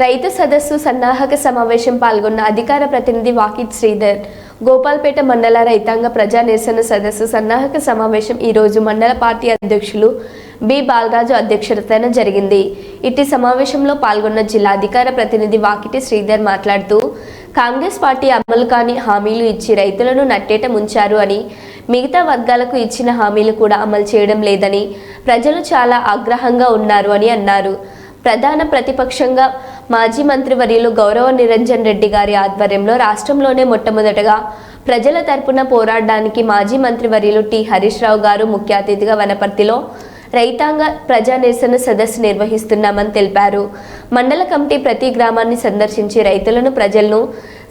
రైతు సదస్సు సన్నాహక సమావేశం పాల్గొన్న అధికార ప్రతినిధి వాకిట్ శ్రీధర్. గోపాల్పేట మండల రైతాంగ ప్రజా నిరసన సదస్సు సన్నాహక సమావేశం ఈరోజు మండల పార్టీ అధ్యక్షులు బి బాలరాజు అధ్యక్షతన జరిగింది. ఇట్టి సమావేశంలో పాల్గొన్న జిల్లా అధికార ప్రతినిధి వాకిటి శ్రీధర్ మాట్లాడుతూ, కాంగ్రెస్ పార్టీ అమలు కాని హామీలు ఇచ్చి రైతులను నట్టేట ముంచారు అని, మిగతా వర్గాలకు ఇచ్చిన హామీలు కూడా అమలు చేయడం లేదని ప్రజలు చాలా ఆగ్రహంగా ఉన్నారు అని అన్నారు. ప్రధాన ప్రతిపక్షంగా మాజీ మంత్రివర్యులు గౌరవ నిరంజన్ రెడ్డి గారి ఆధ్వర్యంలో రాష్ట్రంలోనే మొట్టమొదటగా ప్రజల తరపున పోరాడడానికి మాజీ మంత్రివర్యులు టి హరీష్ రావు గారు ముఖ్య అతిథిగా వనపర్తిలో రైతాంగ ప్రజా నిరసన సదస్సు నిర్వహిస్తున్నామని తెలిపారు. మండల కమిటీ ప్రతి గ్రామాన్ని సందర్శించి రైతులను ప్రజలను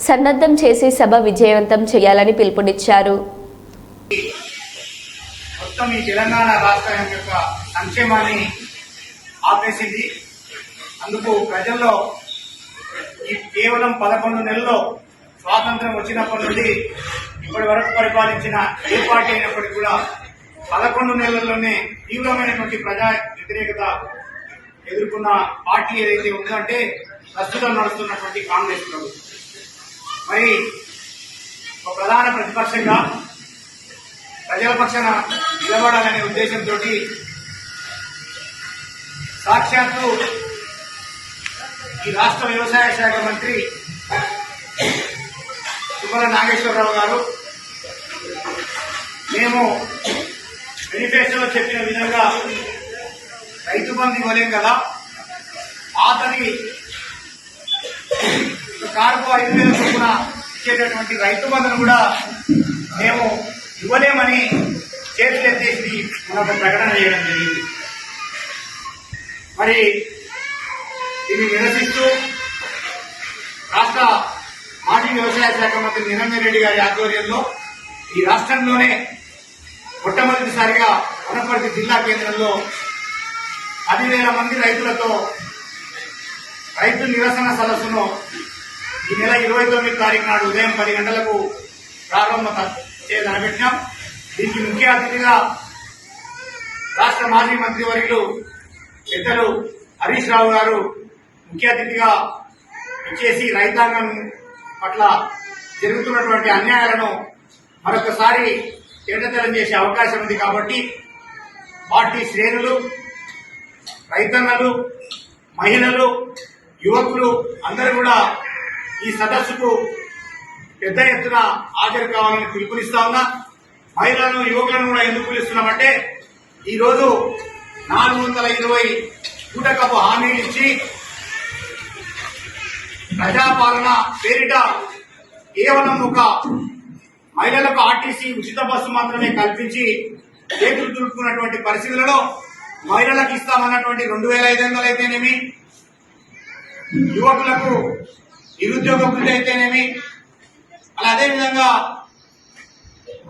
సన్నద్ధం చేసి సభ విజయవంతం చేయాలని పిలుపునిచ్చారు. మొత్తం ఈ తెలంగాణ రాష్ట్రం యొక్క సంక్షేమాన్ని ఆపేసింది. అందుకు ప్రజల్లో ఈ కేవలం 11 నెలల్లో స్వాతంత్రం వచ్చినప్పటి నుండి ఇప్పటి వరకు పరిపాలించిన ఏ పార్టీ అయినప్పటికీ కూడా 11 నెలల్లోనే తీవ్రమైనటువంటి ప్రజా వ్యతిరేకత ఎదుర్కొన్న పార్టీ ఏదైతే ఉందంటే ప్రస్తుతం నడుస్తున్నటువంటి కాంగ్రెస్ ప్రభుత్వం. మరి ఒక ప్రధాన ప్రతిపక్షంగా ప్రజల పక్షాన నిలబడాలనే ఉద్దేశంతో సాక్షాత్తు ఈ రాష్ట్ర వ్యవసాయ శాఖ మంత్రి తుమ్మల నాగేశ్వరరావు గారు మేము మేనిఫెస్టోలో చెప్పిన విధంగా రైతు బంధు ఇవ్వలేం కదా, అతని కారుకు 5,000 చొప్పున ఇచ్చేటటువంటి రైతు బంధును కూడా మేము ఇవ్వలేమని చేతులెత్తేసి మనకు ప్రకటన చేయడం జరిగింది. మరి ఇది నిరసిస్తూ రాష్ట్ర మాజీ వ్యవసాయ శాఖ మంత్రి నిరంజన్ రెడ్డి గారి ఆధ్వర్యంలో ఈ రాష్ట్రంలోనే మొట్టమొదటిసారిగా వనపర్తి జిల్లా కేంద్రంలో 10,000 మంది రైతులతో రైతు నిరసన సదస్సును ఈ నెల 29 తారీఖు నాడు ఉదయం 10 గంటలకు ప్రారంభం చేయదనబెట్టాం. దీనికి ముఖ్య అతిథిగా రాష్ట్ర మాజీ మంత్రివర్యులు పెద్దలు హరీష్ రావు గారు ముఖ్య అతిథిగా ఇచ్చేసి రైతాంగం పట్ల జరుగుతున్నటువంటి అన్యాయాలను మరొకసారి తేటతెల్లం చేసే అవకాశం ఉంది. కాబట్టి పార్టీ శ్రేణులు, రైతన్నలు, మహిళలు, యువకులు అందరూ కూడా ఈ సదస్సుకు పెద్ద ఎత్తున హాజరు కావాలని పిలుపునిస్తా ఉన్నా. మహిళలను, యువకులను కూడా ఎందుకు పిలుస్తున్నామంటే ఈరోజు 420 కూటకపు హామీలు ఇచ్చి ప్రజాపాలన పేరిట కేవలం ఒక మహిళలకు ఆర్టీసీ ఉచిత బస్సు మాత్రమే కల్పించి చేతులు దులుపుకున్నటువంటి పరిస్థితులలో మహిళలకు ఇస్తామన్నటువంటి 2,500 అయితేనేమి, యువకులకు నిరుద్యోగ వృత్తి అయితేనేమి, అలా అదేవిధంగా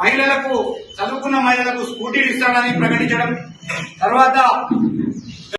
మహిళలకు చదువుకున్న మహిళలకు స్కూటీలు ఇస్తాడని ప్రకటించడం, తర్వాత